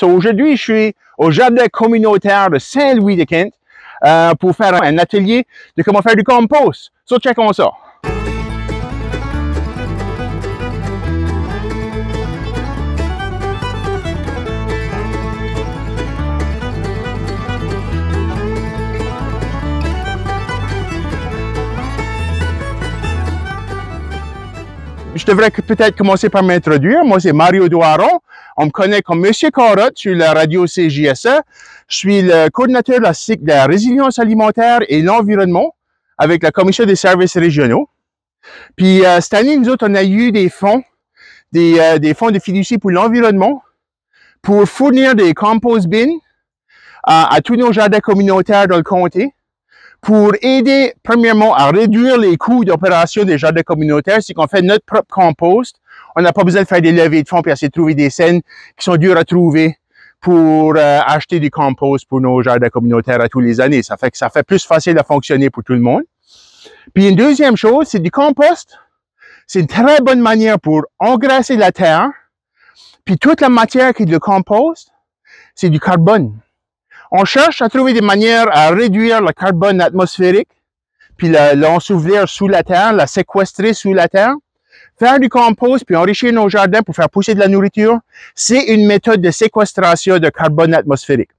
So, aujourd'hui, je suis au jardin communautaire de Saint-Louis-de-Quinte pour faire un atelier de comment faire du compost. So, checkons ça. Je devrais peut-être commencer par m'introduire. Moi, c'est Mario Doiron. On me connaît comme Monsieur Carotte sur la radio CJSE. Je suis le coordinateur de la résilience alimentaire et l'environnement avec la Commission des services régionaux. Puis, cette année, nous autres, on a eu des fonds de fiducie pour l'environnement pour fournir des compost bins à tous nos jardins communautaires dans le comté, pour aider, premièrement, à réduire les coûts d'opération des jardins communautaires. C'est qu'on fait notre propre compost. On n'a pas besoin de faire des levées de fonds puis essayer de trouver des scènes qui sont dures à trouver pour acheter du compost pour nos jardins communautaires à tous les années. Ça fait que ça fait plus facile à fonctionner pour tout le monde. Puis une deuxième chose, c'est du compost. C'est une très bonne manière pour engrasser la terre. Puis toute la matière qui est de compost, c'est du carbone. On cherche à trouver des manières à réduire le carbone atmosphérique, puis l'ensevelir sous la terre, la séquestrer sous la terre. Faire du compost, puis enrichir nos jardins pour faire pousser de la nourriture, c'est une méthode de séquestration de carbone atmosphérique.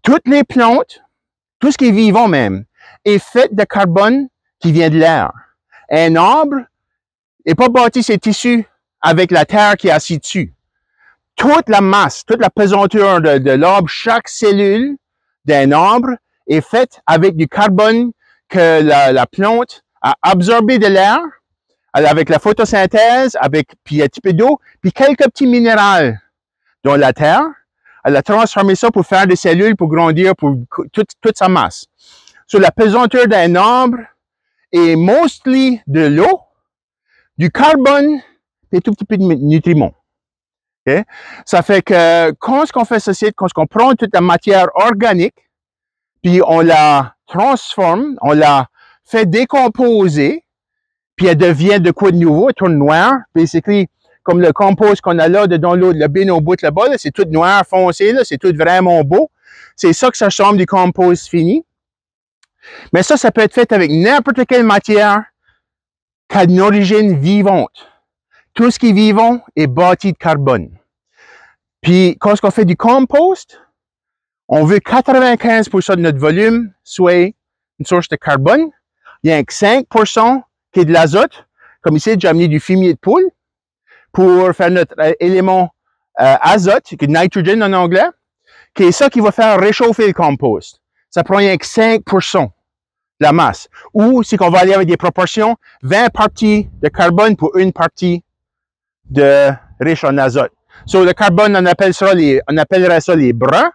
Toutes les plantes, tout ce qui est vivant même, est fait de carbone qui vient de l'air. Un arbre n'est pas bâti ses tissus avec la terre qui est assise dessus. Toute la masse, toute la pesanteur de l'arbre, chaque cellule d'un arbre est faite avec du carbone que la plante a absorbé de l'air, avec la photosynthèse, puis un petit peu d'eau, puis quelques petits minéraux dans la terre. Elle a transformé ça pour faire des cellules, pour grandir, pour toute sa masse. Sur la pesanteur d'un arbre est mostly de l'eau, du carbone et tout petit peu de nutriments. Okay? Ça fait que quand on fait ceci, quand on prend toute la matière organique, puis on la transforme, on la fait décomposer, puis elle devient de quoi de nouveau, elle tourne noir. Basically, comme le compost qu'on a là, dedans l'eau, le bin au bout là-bas, là, c'est tout noir foncé, là, c'est tout vraiment beau. C'est ça que ça ressemble du compost fini. Mais ça peut être fait avec n'importe quelle matière qui a une origine vivante. Tout ce qui est vivant est bâti de carbone. Puis, quand on fait du compost, on veut 95% de notre volume soit une source de carbone. Il y a que 5% qui est de l'azote. Comme ici, j'ai amené du fumier de poule pour faire notre élément azote, qui est nitrogen en anglais, qui est ça qui va faire réchauffer le compost. Ça prend rien que 5% de la masse. Ou, c'est qu'on va aller avec des proportions, 20 parties de carbone pour une partie de riche en azote. So, le carbone, on appellerait ça les bruns,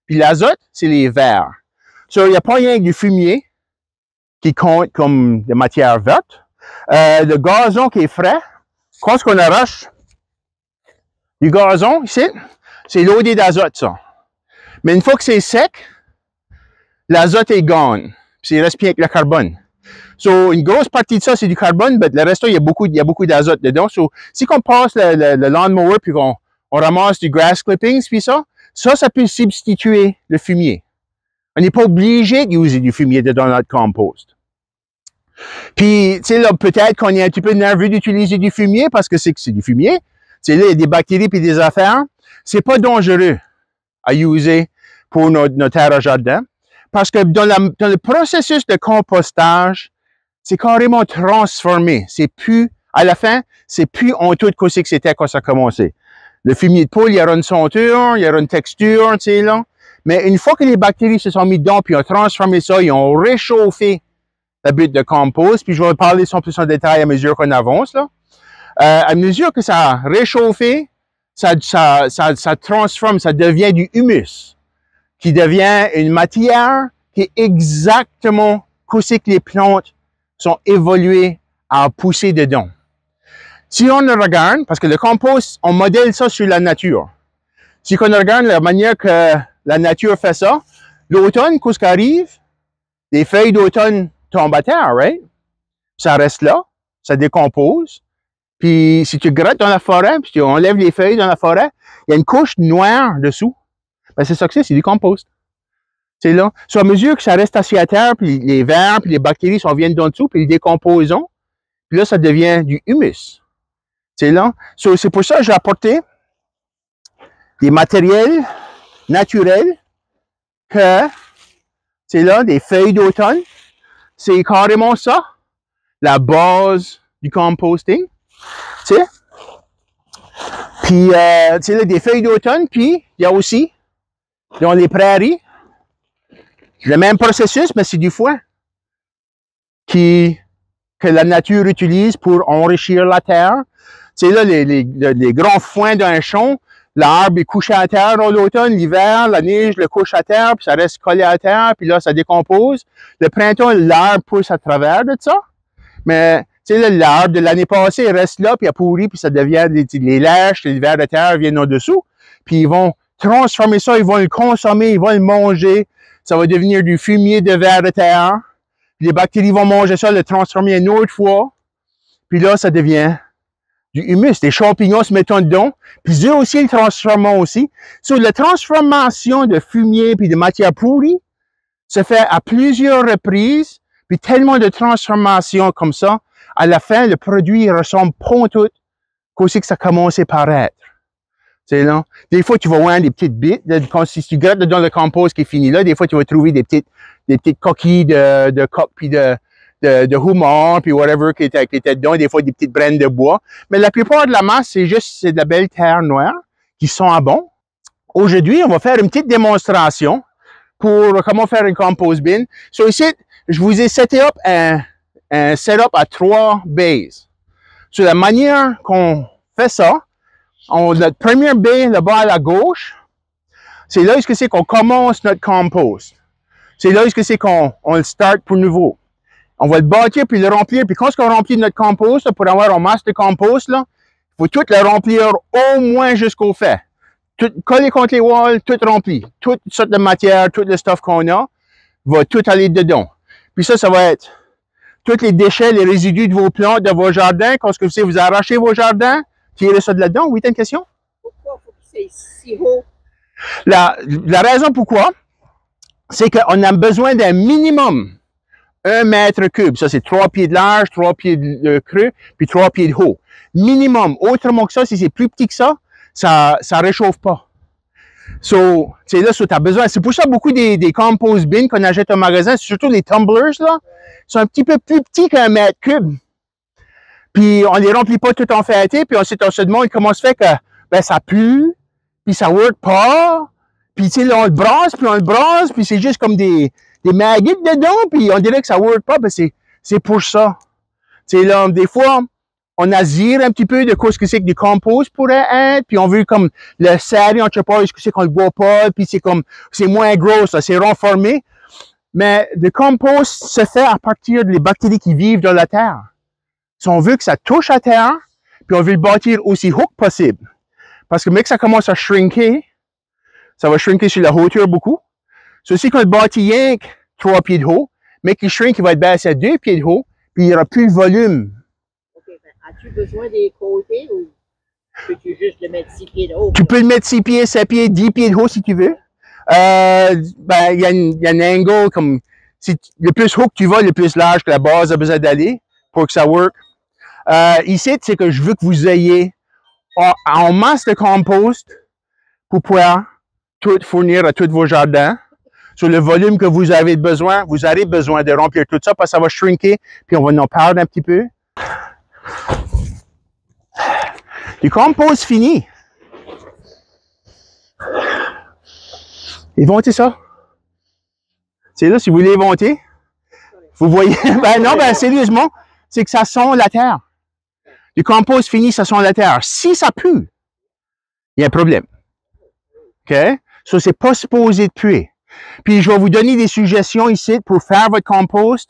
puis l'azote, c'est les verts. So, il n'y a pas rien que du fumier qui compte comme de matière verte. Le gazon qui est frais, quand on arrache du gazon, ici, c'est loadé d'azote, ça. Mais une fois que c'est sec, l'azote est gone. Puis il reste bien avec le carbone. So, une grosse partie de ça, c'est du carbone, mais le reste, il y a beaucoup d'azote dedans. So, si on passe le lawnmower puis on ramasse du grass clippings puis ça peut substituer le fumier. On n'est pas obligé d'utiliser du fumier dans notre compost. Puis, tu sais, là, peut-être qu'on est un petit peu nerveux d'utiliser du fumier parce que c'est du fumier. Tu sais, là, il y a des bactéries puis des affaires. C'est pas dangereux à utiliser pour notre terre à jardin. Parce que dans le processus de compostage, c'est carrément transformé. C'est plus, à la fin, c'est plus honteux de ce que c'était quand ça a commencé. Le fumier de poule, il y aura une senteur, il y aura une texture, tu sais, là. Mais une fois que les bactéries se sont mis dedans, puis ont transformé ça, ils ont réchauffé la butte de compost, puis je vais parler plus en détail à mesure qu'on avance, là. À mesure que ça a réchauffé, ça transforme, ça devient du humus, qui devient une matière qui est exactement ce que les plantes sont évoluées à pousser dedans. Si on le regarde, parce que le compost, on modèle ça sur la nature. Si on regarde la manière que la nature fait ça, l'automne, qu'est-ce qui arrive? Les feuilles d'automne tombent à terre, right? Ça reste là, ça décompose. Puis si tu grattes dans la forêt, puis tu enlèves les feuilles dans la forêt, il y a une couche noire dessous. Ben, c'est ça que c'est du compost. C'est là. So, à mesure que ça reste assis à terre, puis les vers, puis les bactéries s'en viennent d'en dessous, puis ils décomposent, puis là, ça devient du humus. C'est là. So, c'est pour ça que j'ai apporté des matériels naturels que, c'est là, des feuilles d'automne. C'est carrément ça, la base du composting. Tu sais? Puis, tu sais, là, des feuilles d'automne, puis il y a aussi, dans les prairies, le même processus, mais c'est du foin que la nature utilise pour enrichir la terre. Tu sais, là, les grands foins d'un champ, l'arbre est couché à terre dans l'automne, l'hiver, la neige le couche à terre, puis ça reste collé à terre, puis là, ça décompose. Le printemps, l'arbre pousse à travers de ça. Mais, tu sais, l'arbre de l'année passée, il reste là, puis il a pourri, puis ça devient les lèches, les vers de terre viennent en-dessous. Puis ils vont transformer ça, ils vont le consommer, ils vont le manger. Ça va devenir du fumier de vers de terre. Puis les bactéries vont manger ça, le transformer une autre fois. Puis là, ça devient du humus. Les champignons se mettent dedans. Puis eux aussi, ils le transforment aussi. So, la transformation de fumier puis de matière pourrie se fait à plusieurs reprises. Puis tellement de transformations comme ça. À la fin, le produit ressemble pas tout qu'au que ça commence à paraître. C'est là. Des fois, tu vas voir des petites bites. Si tu grattes dans le compost qui est fini là, des fois, tu vas trouver des petites coquilles de coq puis de homard puis whatever qui était dedans. Des fois, des petites brines de bois. Mais la plupart de la masse, c'est de la belle terre noire qui sent bon. Aujourd'hui, on va faire une petite démonstration pour comment faire un compost bin. So, ici, je vous ai seté up un setup à 3 bases. Sur la manière qu'on fait ça, notre première baie là-bas à la gauche, c'est là où c'est qu'on commence notre compost. C'est là où c'est qu'on le start pour nouveau. On va le bâtir puis le remplir. Puis quand on remplit notre compost, là, pour avoir un masse de compost, il faut tout le remplir au moins jusqu'au fait. Tout coller contre les walls, tout rempli. Toute sorte de matière, tout le stuff qu'on a, va tout aller dedans. Puis ça va être tous les déchets, les résidus de vos plantes, de vos jardins. Quand vous arrachez vos jardins, tirez ça de là-dedans. Oui, t'as une question? Pourquoi faut que c'est si haut? La raison pourquoi, c'est qu'on a besoin d'un minimum 1 mètre cube. Ça, c'est 3 pieds de large, 3 pieds de creux, puis 3 pieds de haut. Minimum. Autrement que ça, si c'est plus petit que ça, ça réchauffe pas. So, c'est là, tu as besoin. C'est pour ça beaucoup des compost bins qu'on achète au magasin, surtout les tumblers, là, sont un petit peu plus petits qu'un mètre cube. Puis on les remplit pas tout en fait, puis ensuite on se demande comment se fait que ben ça pue, puis ça work pas, puis tu sais, on le brasse, puis c'est juste comme des maggots dedans, puis on dirait que ça work pas, ben c'est pour ça. Tu sais, là, des fois, on azire un petit peu de quoi ce que c'est que du compost pourrait être, puis on veut comme le serrer, on ne sait pas, est-ce que c'est qu'on le boit pas, puis c'est moins gros, ça, c'est renformé. Mais le compost se fait à partir des bactéries qui vivent dans la terre. Si on veut que ça touche à terre, puis on veut le bâtir aussi haut que possible. Parce que, mec, ça commence à shrinker, ça va shrinker sur la hauteur beaucoup. Ceci qu'on le bâtit rien que 3 pieds de haut, mais qu'il shrink, il va être baissé à 2 pieds de haut, puis il n'y aura plus de volume. OK, as-tu besoin des côtés ou peux-tu juste le mettre 6 pieds de haut? Tu peux le mettre 6 pieds, 7 pieds, 10 pieds de haut si tu veux. Ben, il y a un angle comme, le plus haut que tu vas, le plus large que la base a besoin d'aller pour que ça work. Ici, c'est que je veux que vous ayez en masse de compost pour pouvoir tout fournir à tous vos jardins. Sur le volume que vous avez besoin de remplir tout ça parce que ça va shrinker, puis on va en parler un petit peu. Du compost fini. Éventez ça. C'est là, si vous voulez éventer. Vous voyez, ben non, ben sérieusement, c'est que ça sent la terre. Du compost fini, ça sent la terre. Si ça pue, il y a un problème. OK? Ça, c'est pas supposé de puer. Puis, je vais vous donner des suggestions ici pour faire votre compost,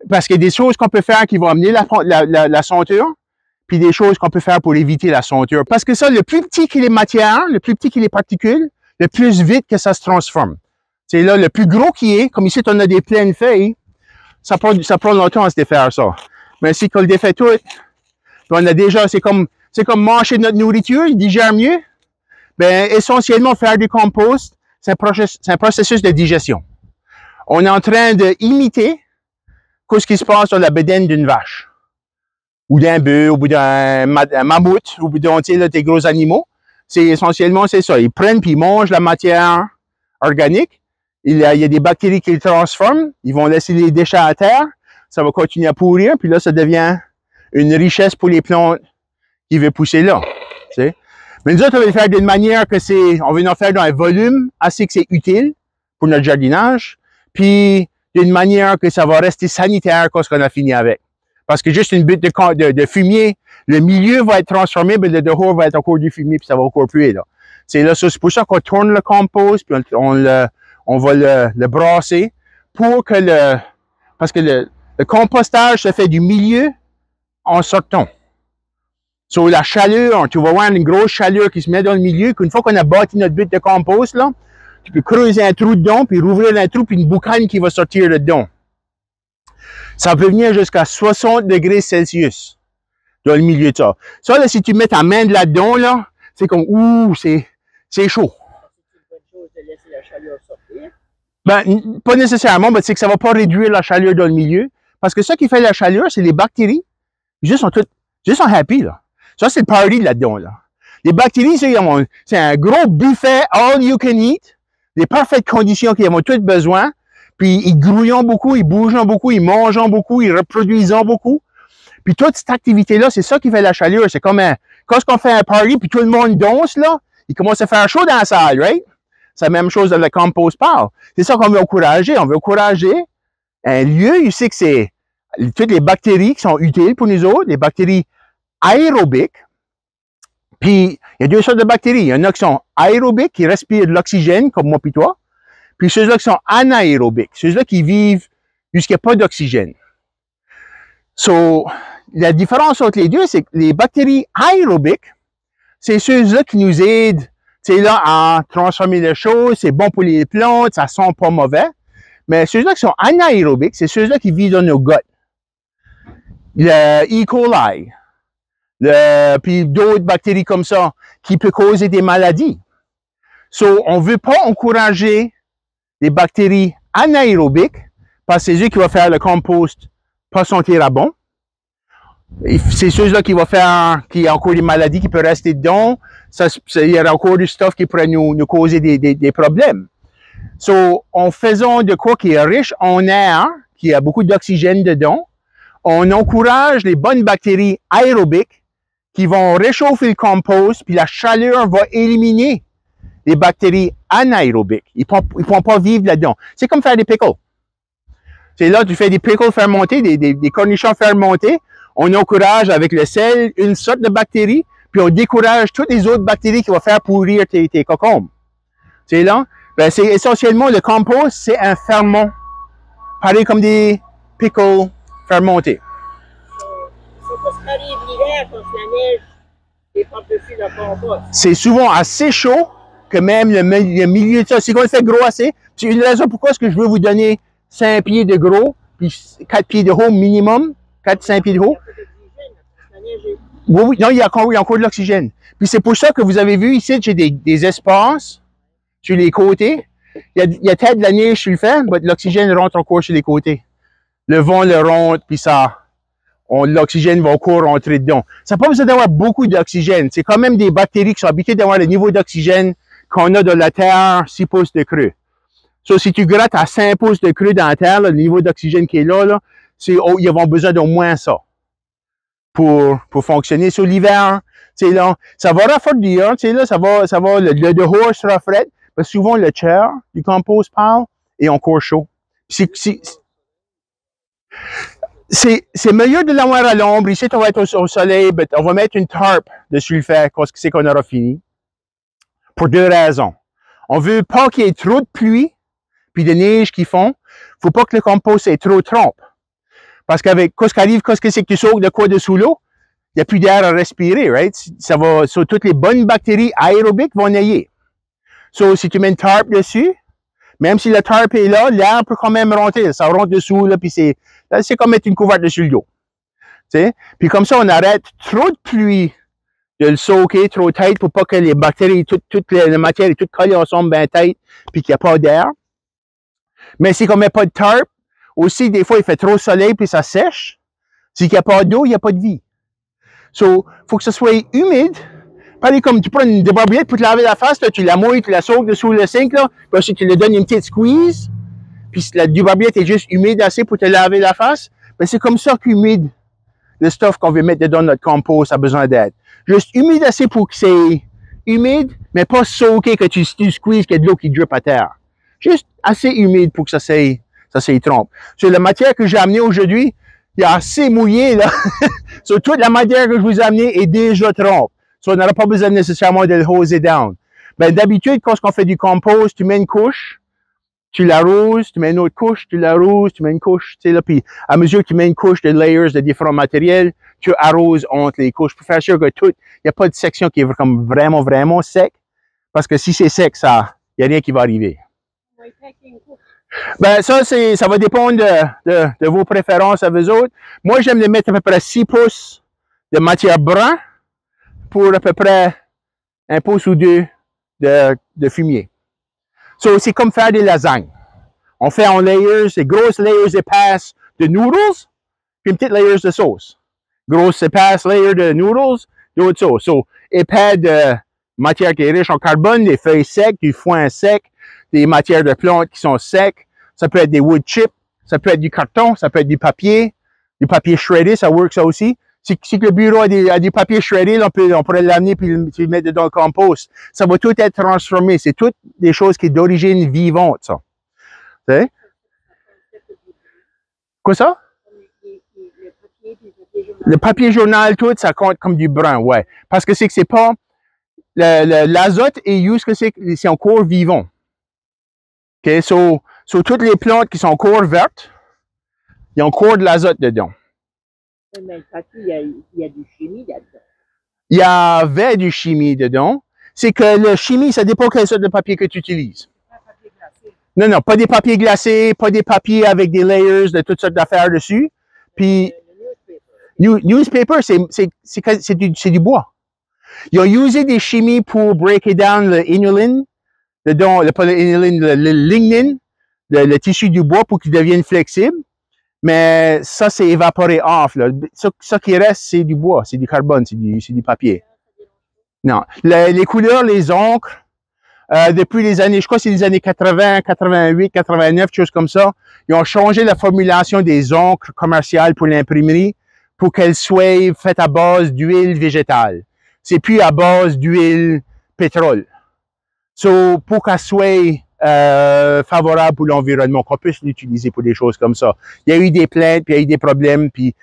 parce qu'il y a des choses qu'on peut faire qui vont amener la senteur, puis des choses qu'on peut faire pour éviter la senteur. Parce que ça, le plus petit qu'il est matière, le plus petit qu'il est particules, le plus vite que ça se transforme. C'est là, le plus gros qui est, comme ici, on a des pleines feuilles, ça prend longtemps à se défaire ça. Mais si on le défait tout, on a déjà, c'est comme manger notre nourriture, il digère mieux. Ben, essentiellement, faire du compost, c'est un processus de digestion. On est en train d'imiter ce qui se passe sur la bédaine d'une vache, ou d'un bœuf, ou d'un mammouth, ou d'un, des gros animaux. C'est essentiellement, c'est ça. Ils prennent puis ils mangent la matière organique. Il y a des bactéries qui les transforment. Ils vont laisser les déchets à terre. Ça va continuer à pourrir. Puis là, ça devient une richesse pour les plantes qui veulent pousser là. T'sais. Mais nous autres, on veut le faire d'une manière que on veut en faire dans un volume assez que c'est utile pour notre jardinage. Puis d'une manière que ça va rester sanitaire quand on a fini avec. Parce que juste une butte de fumier, le milieu va être transformé, mais le dehors va être encore du fumier, puis ça va encore puer, là. C'est là, c'est pour ça qu'on tourne le compost, puis on va le brasser pour que parce que le compostage se fait du milieu en sortant. Sur la chaleur, tu vas voir une grosse chaleur qui se met dans le milieu, qu'une fois qu'on a bâti notre butte de compost, là, tu peux creuser un trou dedans, puis rouvrir un trou, puis une boucane qui va sortir dedans. Ça peut venir jusqu'à 60 degrés Celsius dans le milieu de ça. Ça, là, si tu mets ta main là-dedans, là, c'est comme, ouh, c'est chaud. C'est une bonne chose de laisser la chaleur sortir. Ben, pas nécessairement, mais c'est que ça va pas réduire la chaleur dans le milieu. Parce que ce qui fait la chaleur, c'est les bactéries. Ils sont happy, là. Ça, c'est le party là-dedans, là. Les bactéries, c'est un gros buffet all you can eat. Des parfaites conditions qu'ils ont toutes besoin. Puis, ils grouillent beaucoup, ils bougent beaucoup, ils mangent beaucoup, ils reproduisent beaucoup. Puis, toute cette activité-là, c'est ça qui fait la chaleur. C'est comme quand on fait un party, puis tout le monde danse, là, il commence à faire chaud dans la salle, right? C'est la même chose dans le compost pile. C'est ça qu'on veut encourager. On veut encourager un lieu, il sait que c'est toutes les bactéries qui sont utiles pour nous autres, les bactéries aérobiques. Puis, il y a deux sortes de bactéries. Il y en a qui sont aérobiques, qui respirent de l'oxygène, comme moi puis toi. Puis ceux-là qui sont anaérobiques, ceux-là qui vivent jusqu'à n'y a pas d'oxygène. So, la différence entre les deux, c'est que les bactéries aérobiques, c'est ceux-là qui nous aident, tu sais, là, à transformer les choses, c'est bon pour les plantes, ça sent pas mauvais. Mais ceux-là qui sont anaérobiques, c'est ceux-là qui vivent dans nos guts. Le E. coli, puis d'autres bactéries comme ça, qui peuvent causer des maladies. So, on veut pas encourager les bactéries anaérobiques, parce que c'est eux qui vont faire le compost pas sentir à bon. C'est ceux-là qui vont faire, qu'il y a encore des maladies qui peuvent rester dedans. Il y aura encore du stuff qui pourrait nous causer des problèmes. So, en faisant de quoi qui est riche en air, qui a beaucoup d'oxygène dedans, on encourage les bonnes bactéries aérobiques qui vont réchauffer le compost, puis la chaleur va éliminer les bactéries anaérobiques. Ils ne pourront pas vivre là-dedans. C'est comme faire des pickles. C'est là, tu fais des pickles fermentés, des cornichons fermentés. On encourage avec le sel une sorte de bactérie, puis on décourage toutes les autres bactéries qui vont faire pourrir tes cocombes. C'est là. Ben, c'est essentiellement le compost, c'est un ferment. Pareil comme des pickles fermentés. C'est pas ce qui arrive l'hiver quand la neige est par-dessus le compost. C'est souvent assez chaud que même le milieu de ça, si on le fait gros assez, c'est une raison pourquoi est-ce que je veux vous donner 5 pieds de gros, puis 4 pieds de haut minimum, 4-5 pieds de haut. Oui, non, il y a encore de l'oxygène. Puis c'est pour ça que vous avez vu ici, j'ai des espaces sur les côtés. Il y a peut-être de la neige sur le fait, mais l'oxygène rentre encore sur les côtés. Le vent le rentre, puis l'oxygène va encore rentrer dedans. Ça n'a pas besoin d'avoir beaucoup d'oxygène. C'est quand même des bactéries qui sont habituées d'avoir le niveau d'oxygène qu'on a dans la terre, 6 pouces de creux. So, si tu grattes à 5 pouces de creux dans la terre, là, le niveau d'oxygène qui est là, ils vont besoin d'au moins ça pour fonctionner. Sur l'hiver, là, ça va refroidir, là, le dehors sera frais, parce que souvent le chair du compost pile est encore chaud. C'est meilleur de l'avoir à l'ombre. Ici, on va être au soleil, mais on va mettre une tarpe dessus le fait quand c'est qu'on aura fini. Pour 2 raisons. On veut pas qu'il y ait trop de pluie, puis de neige qui fond. Faut pas que le compost ait trop trompe. Parce qu'avec, ce qui arrive, c'est que tu sautes de quoi dessous l'eau, il n'y a plus d'air à respirer, right? Toutes les bonnes bactéries aérobiques vont nailler. So, si tu mets une tarpe dessus, même si la tarpe est là, l'air peut quand même rentrer. Ça rentre dessous, là, puis c'est comme mettre une couverte dessus le dos. T'sais? Puis comme ça, on arrête trop de pluie de le soaker trop tête pour pas que les bactéries, toute la matière est toute collée ensemble bien tête, puis qu'il n'y a pas d'air. Mais si on met pas de tarp, aussi, des fois, il fait trop soleil, puis ça sèche. S'il n'y a pas d'eau, il n'y a pas de vie. So, faut que ce soit humide. Pareil comme tu prends une débarbouillette pour te laver la face, là, tu la mouilles, tu la soaks dessous le sink, là, puis ensuite tu lui donnes une petite squeeze, puis la débarbouillette est juste humide assez pour te laver la face. Ben, c'est comme ça qu'humide, le stuff qu'on veut mettre dedans notre compost a besoin d'être. Juste humide assez pour que c'est humide, mais pas soaké que tu squeezes, qu'il y a de l'eau qui drip à terre. Juste assez humide pour que ça s'y trompe. Sur la matière que j'ai amenée aujourd'hui, il y a assez mouillé, là. Sur toute la matière que je vous ai amenée est déjà trompe. So, on n'aura pas besoin nécessairement de le hoser down. Ben, d'habitude, quand on fait du compost, tu mets une couche, tu l'arroses, tu mets une autre couche, tu l'arroses, tu mets une couche, tu sais, là, puis à mesure que tu mets une couche de layers de différents matériels, tu arroses entre les couches pour faire sûr que il n'y a pas de section qui est comme vraiment sec, parce que si c'est sec, il n'y a rien qui va arriver. Ben, ça va dépendre de vos préférences à vous autres. Moi, j'aime les mettre à peu près 6 pouces de matière brun pour à peu près 1 pouce ou 2 de fumier. So, c'est comme faire des lasagnes. On fait en layers, des grosses layers épaisses de noodles, puis une petite layers de sauce. Grosse épaisse layer de noodles, d'autres sauces. So, épais de matière qui est riche en carbone, des feuilles secs, du foin sec, des matières de plantes qui sont secs. Ça peut être des wood chips, ça peut être du carton, ça peut être du papier shreddé, ça work ça aussi. Si le bureau a des papiers shreddés, on pourrait l'amener puis le mettre dans le compost. Ça va tout être transformé. C'est toutes des choses qui sont d'origine vivante, ça. Tu sais? Quoi ça? Le papier journal, tout, ça compte comme du brun, ouais. Parce que c'est pas, l'azote est juste que c'est encore vivant. OK? So, toutes les plantes qui sont encore vertes, il y a encore de l'azote dedans. Mais le papier, il y a du chimie là-dedans. Il y avait du chimie dedans. C'est que le chimie, ça dépend quelle sorte de papier que tu utilises. Pas papier glacé. Non, pas des papiers glacés, pas des papiers avec des layers de toutes sortes d'affaires dessus. Puis, newspaper, c'est du bois. Ils ont usé des chimies pour break down le inulin, pas le inulin, le lignin, le tissu du bois pour qu'il devienne flexible. Mais ça, c'est évaporé off. Là. Ça qui reste, c'est du bois, c'est du carbone, c'est du papier. Non. Les couleurs, les encres, depuis les années, je crois que c'est les années 80, 88, 89, choses comme ça, ils ont changé la formulation des encres commerciales pour l'imprimerie pour qu'elles soient faites à base d'huile végétale. C'est plus à base d'huile pétrole. So, pour qu'elle soit favorable pour l'environnement, qu'on puisse l'utiliser pour des choses comme ça. Il y a eu des plaintes, puis il y a eu des problèmes, puis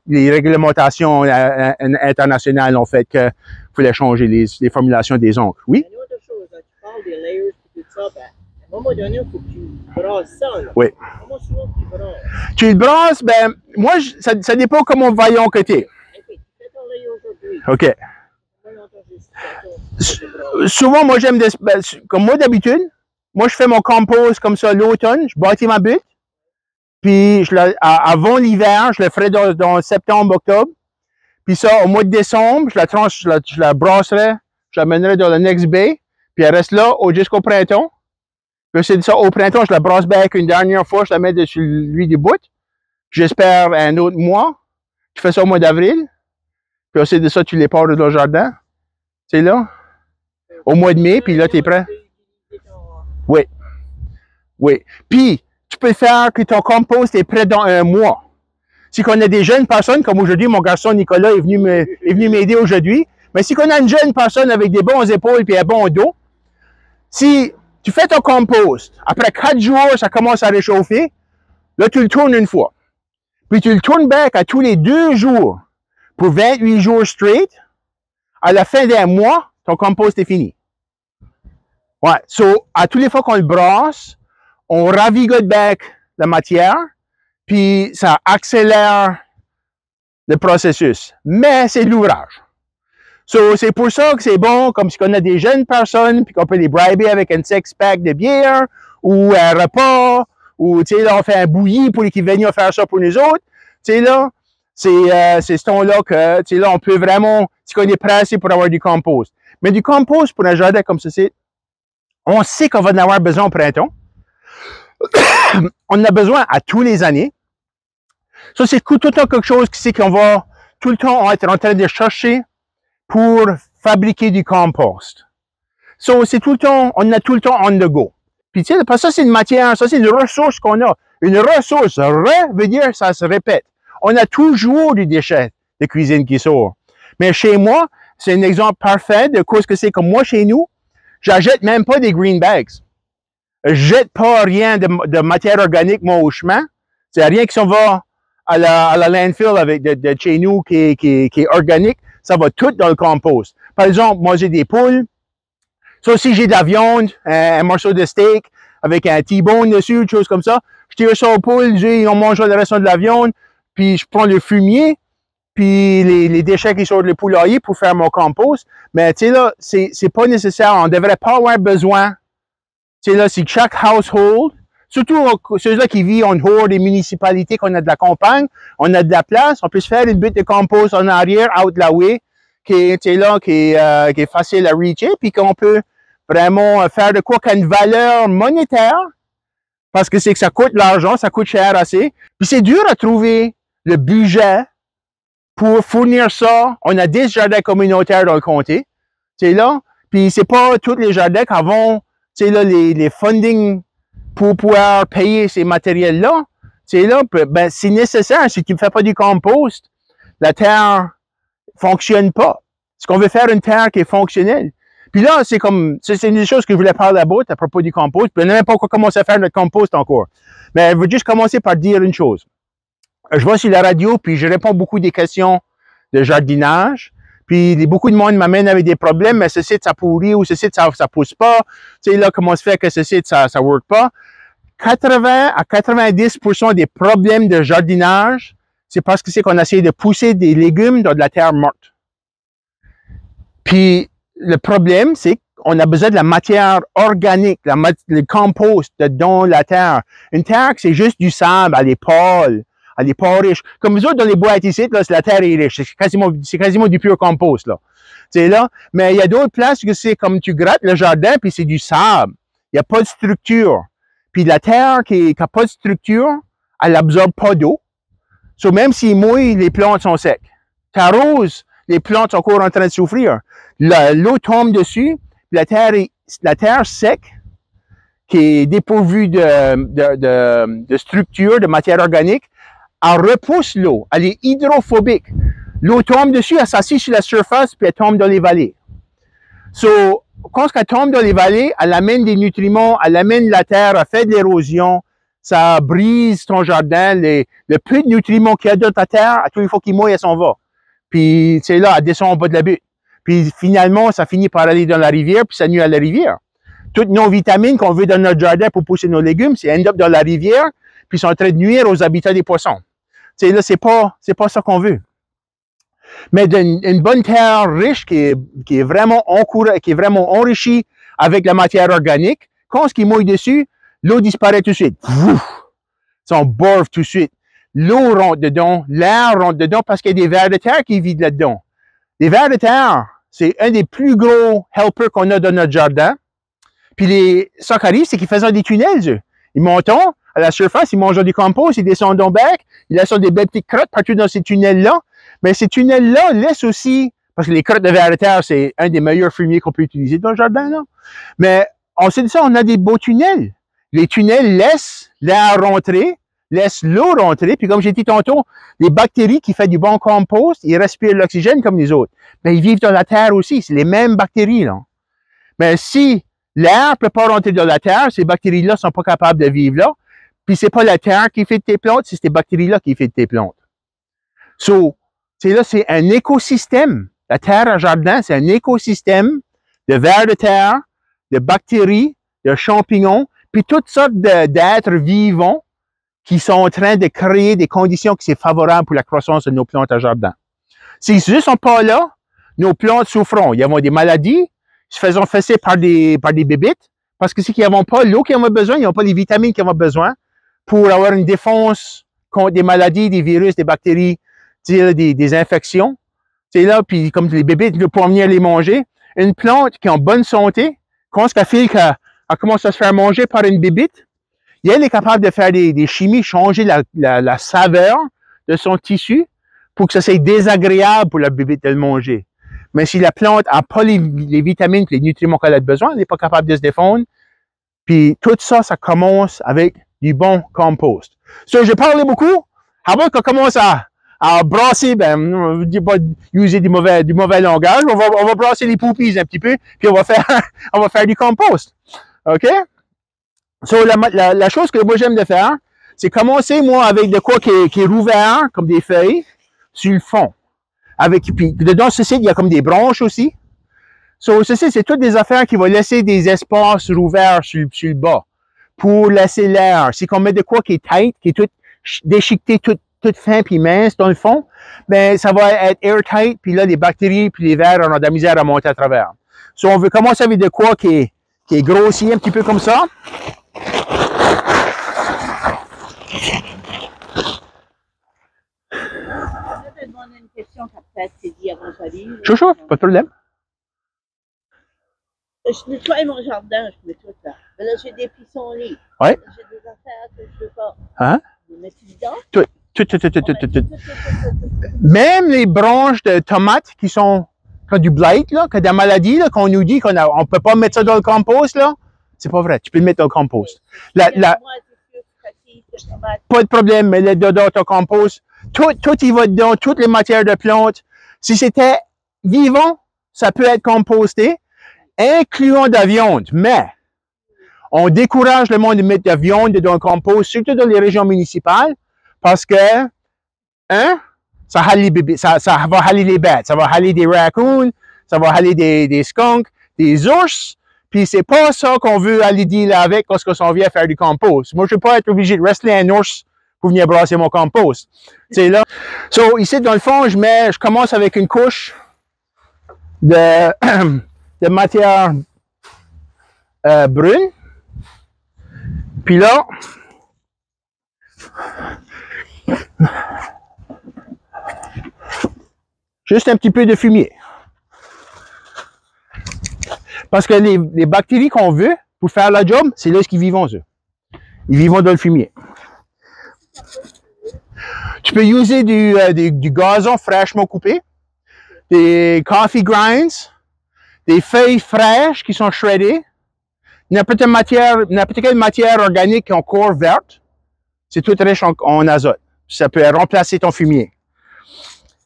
les réglementations internationales ont fait qu'il fallait changer les formulations des encres. Oui? Une autre chose, là, tu parles des layers et tout ça, ben, à un moment donné, il faut que tu brasses ça. Là. Oui. Comment souvent tu brasses? Tu le brasses, ben, moi, ça dépend comment vaillant que t'es. Ok, tu fais ton layer aujourd'hui. OK. Souvent, moi, comme moi d'habitude, moi, je fais mon compost comme ça l'automne, je bâtis ma butte, puis avant l'hiver, je le ferai dans septembre, octobre, puis ça, au mois de décembre, je la brasserai, je la mènerai dans le next bay, puis elle reste là jusqu'au printemps. Puis c'est ça, au printemps, je la brasse bien une dernière fois, je la mets dessus lui du bout. J'espère un autre mois. Tu fais ça au mois d'avril, puis ensuite de ça, tu les pars dans le jardin. C'est là, au mois de mai, puis là, tu es prêt. Oui. Oui. Puis, tu peux faire que ton compost est prêt dans un mois. Si on a des jeunes personnes, comme aujourd'hui, mon garçon Nicolas est venu m'aider aujourd'hui, mais si on a une jeune personne avec des bons épaules et un bon dos, si tu fais ton compost, après 4 jours, ça commence à réchauffer, là, tu le tournes une fois. Puis, tu le tournes back à tous les 2 jours pour 28 jours straight. À la fin d'un mois, ton compost est fini. Ouais. So, à toutes les fois qu'on le brasse, on ravigote back la matière, puis ça accélère le processus. Mais c'est de l'ouvrage. So, c'est pour ça que c'est bon, comme si on a des jeunes personnes, puis qu'on peut les briber avec un six-pack de bière, ou un repas, ou, tu sais, là, on fait un bouilli pour qu'ils viennent faire ça pour nous autres. Tu sais, là, c'est ce temps-là que, tu sais, là, on peut vraiment, si on est pressé pour avoir du compost. Mais du compost pour un jardin comme ceci, on sait qu'on va en avoir besoin au printemps. On en a besoin à tous les années. Ça, c'est tout le temps quelque chose qui c'est qu'on va tout le temps être en train de chercher pour fabriquer du compost. So, c'est tout le temps, on a tout le temps on the go. Puis, tu sais, parce que ça, c'est une matière, ça, c'est une ressource qu'on a. Une ressource, veut dire, ça se répète. On a toujours du déchet de cuisine qui sort. Mais chez moi, c'est un exemple parfait de ce que c'est comme moi chez nous. J'achète même pas des green bags. Je jette pas rien de matière organique, moi, au chemin. C'est rien qui s'en va à la landfill avec de chez nous qui est organique. Ça va tout dans le compost. Par exemple, moi, j'ai des poules. Ça, si j'ai de la viande, un morceau de steak avec un T-bone dessus, une chose comme ça, je tire ça aux poules, on mange le reste de la viande, puis je prends le fumier, puis les déchets qui sortent du poulailler pour faire mon compost. Mais tu sais là, c'est pas nécessaire. On devrait pas avoir besoin. Tu sais là, c'est chaque household, surtout ceux-là qui vivent en dehors des municipalités, qu'on a de la campagne, on a de la place, on peut se faire une butte de compost en arrière, out la way, qui est facile à reacher, puis qu'on peut vraiment faire de quoi qu'une valeur monétaire, parce que c'est que ça coûte l'argent, ça coûte cher assez. Puis c'est dur à trouver le budget pour fournir ça. On a 10 jardins communautaires dans le comté, tu sais là, puis c'est pas tous les jardins qui vont, tu sais là, les funding pour pouvoir payer ces matériels-là. Tu sais là, ben c'est nécessaire. Si tu ne fais pas du compost, la terre fonctionne pas. Est-ce qu'on veut faire une terre qui est fonctionnelle? Puis là, c'est une des choses que je voulais parler à propos du compost. Puis on n'a même pas commencé à faire notre compost encore. Mais je veux juste commencer par dire une chose. Je vais sur la radio, puis je réponds beaucoup des questions de jardinage. Puis beaucoup de monde m'amène avec des problèmes, mais ce site, ça pourrit, ou ce site, ça pousse pas. Tu sais, là, comment se fait que ce site, ça work pas? 80 à 90% des problèmes de jardinage, c'est parce que c'est qu'on essaie de pousser des légumes dans de la terre morte. Puis, le problème, c'est qu'on a besoin de la matière organique, le compost dans la terre. Une terre, c'est juste du sable, elle est pâle, elle est pas riche. Comme vous autres, dans les boîtes ici, là, la terre est riche. C'est quasiment du pur compost, là. C'est là. Mais il y a d'autres places que c'est comme tu grattes le jardin, puis c'est du sable. Il n'y a pas de structure. Puis la terre qui n'a pas de structure, elle n'absorbe pas d'eau. So, même s'il mouille, les plantes sont secs. T'arroses, les plantes sont encore en train de souffrir. L'eau tombe dessus, la terre sec, qui est dépourvue de structure, de matière organique, elle repousse l'eau. Elle est hydrophobique. L'eau tombe dessus, elle s'assied sur la surface, puis elle tombe dans les vallées. So, quand elle tombe dans les vallées, elle amène des nutriments, elle amène la terre, elle fait de l'érosion, ça brise ton jardin, le peu de nutriments qu'il y a dans ta terre, à tous les fois qu'il mouille, elle s'en va. Puis, c'est là, elle descend au bas de la butte. Puis, finalement, ça finit par aller dans la rivière, puis ça nuit à la rivière. Toutes nos vitamines qu'on veut dans notre jardin pour pousser nos légumes, c'est end up dans la rivière, puis sont en train de nuire aux habitats des poissons. Tu sais, là, c'est pas ça qu'on veut. Mais une bonne terre riche qui est vraiment enrichie avec la matière organique, quand ce qui mouille dessus, l'eau disparaît tout de suite. Ça bourve tout de suite. L'eau rentre dedans, l'air rentre dedans parce qu'il y a des vers de terre qui vivent là-dedans. Les vers de terre, c'est un des plus gros helpers qu'on a dans notre jardin. Puis ça qui arrive, c'est qu'ils font des tunnels, eux. Ils montent à la surface, ils mangent du compost, ils descendent dans le bec, ils laissent des belles petites crottes partout dans ces tunnels-là. Mais ces tunnels-là laissent aussi, parce que les crottes de vers de terre, c'est un des meilleurs fumiers qu'on peut utiliser dans le jardin, là. Mais ensuite de ça, on a des beaux tunnels. Les tunnels laissent l'air rentrer, laissent l'eau rentrer, puis comme j'ai dit tantôt, les bactéries qui font du bon compost, ils respirent l'oxygène comme les autres. Mais ils vivent dans la terre aussi, c'est les mêmes bactéries, là. Mais si l'air ne peut pas rentrer dans la terre, ces bactéries-là sont pas capables de vivre là, puis c'est pas la terre qui fait de tes plantes, c'est ces bactéries-là qui fait de tes plantes. So, c'est un écosystème. La terre en jardin, c'est un écosystème de vers de terre, de bactéries, de champignons, puis toutes sortes d'êtres vivants qui sont en train de créer des conditions qui sont favorables pour la croissance de nos plantes en jardin. S'ils ne sont pas là, nos plantes souffront. Il y a des maladies, ils se font fesser par des bébites, parce que c'est qu'ils n'ont pas l'eau qu'ils ont besoin, ils n'ont pas les vitamines qu'ils ont besoin pour avoir une défense contre des maladies, des virus, des bactéries, des infections. C'est là, puis comme les bébés ne peuvent venir les manger. Une plante qui est en bonne santé, quand elle fait qu'elle commence à se faire manger par une bébite, elle est capable de faire des chimies, changer la saveur de son tissu pour que ça soit désagréable pour la bébite de le manger. Mais si la plante n'a pas les vitamines, les nutriments qu'elle a besoin, elle n'est pas capable de se défendre. Puis tout ça, ça commence avec du bon compost. So, j'ai parlé beaucoup. Avant qu'on commence à brasser, ben, je dis pas user du mauvais langage, on va brasser les poupies un petit peu, puis on va faire du compost. OK? So, la chose que moi j'aime de faire, c'est commencer, moi, avec de quoi qui est rouvert, comme des feuilles, sur le fond. Puis dedans, ceci, il y a comme des branches aussi. So, ceci, c'est toutes des affaires qui vont laisser des espaces rouverts sur le bas pour laisser l'air. Si on met de quoi qui est tight, qui est tout déchiqueté, tout fin puis mince dans le fond, ben ça va être airtight, puis là, les bactéries puis les vers, on a de la misère à monter à travers. So, on veut commencer avec de quoi qui est grossi un petit peu comme ça. Je vais te demander une question qui a peut-être été dit avant ça. Chaud, pas de problème. Je nettoie mon jardin, je mets tout là. Mais là, j'ai des pissenlits. Ouais. J'ai des affaires que je ne veux pas. Hein? Je mets dedans. Tout. Même les branches de tomates qui ont du blight, là, qui ont de la maladie, là, qu'on nous dit qu'on ne peut pas mettre ça dans le compost, là, c'est pas vrai. Tu peux le mettre dans le compost. Pas de problème, mais le dedans ton compost. Tout il va dedans, toutes les matières de plantes. Si c'était vivant, ça peut être composté, incluant de la viande. Mais on décourage le monde de mettre de la viande dans le compost, surtout dans les régions municipales, parce que, ça va haler les bêtes, ça va haler des raccoons, ça va haler des skunks, des ours, puis c'est pas ça qu'on veut aller dealer avec lorsqu'on s'en vient faire du compost. Moi, je ne veux pas être obligé de wrestler un ours pour venir brasser mon compost. C'est là. So, ici, dans le fond, je commence avec une couche de matière brune. Puis là, juste un petit peu de fumier. Parce que les bactéries qu'on veut pour faire la job, c'est là qu'ils vivent, eux. Ils vivent dans le fumier. Tu peux utiliser du gazon fraîchement coupé, des coffee grinds, des feuilles fraîches qui sont shreddées, n'importe quelle matière organique encore verte. C'est tout riche en azote. Ça peut remplacer ton fumier.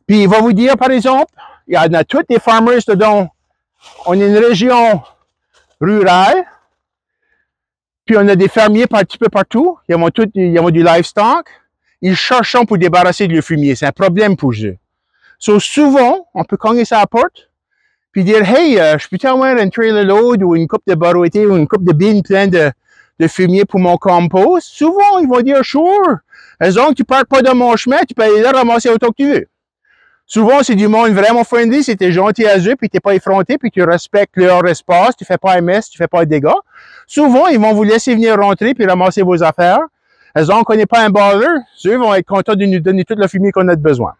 Puis, il va vous dire, par exemple, il y en a tous des farmers dedans. On est une région rurale. Puis, on a des fermiers un petit peu partout. Ils ont du livestock. Ils cherchent pour débarrasser du fumier. C'est un problème pour eux. So, souvent, on peut cogner sa porte. Puis dire, hey, je peux avoir un trailer load ou une coupe de barouetté ou une coupe de bines pleine de fumier pour mon compost. Souvent, ils vont dire, sure. As long que tu ne partes pas de mon chemin, tu peux aller là ramasser autant que tu veux. Souvent, c'est du monde vraiment friendly, si tu es gentil à eux, puis tu n'es pas effronté, puis tu respectes leur espace, tu ne fais pas un mess, tu ne fais pas de dégâts. Souvent, ils vont vous laisser venir rentrer puis ramasser vos affaires. As long qu'on n'est pas un baller, eux vont être contents de nous donner tout le fumier qu'on a besoin.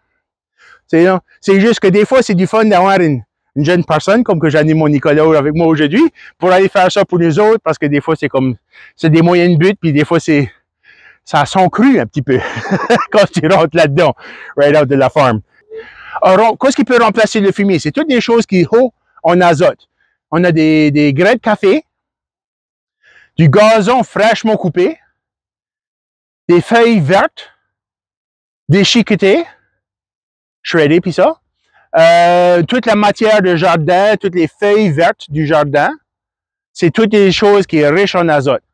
C'est juste que des fois, c'est du fun d'avoir une jeune personne, comme que j'anime mon Nicolas avec moi aujourd'hui, pour aller faire ça pour nous autres, parce que des fois, c'est des moyens de but, puis des fois, ça sent cru un petit peu quand tu rentres là-dedans, right out de la farm. Alors, qu'est-ce qui peut remplacer le fumier? C'est toutes des choses qui sont en azote. On a des grains de café, du gazon fraîchement coupé, des feuilles vertes, déchiquetées, shreddées, puis ça. Toute la matière de jardin, toutes les feuilles vertes du jardin, c'est toutes des choses qui sont riches en azote.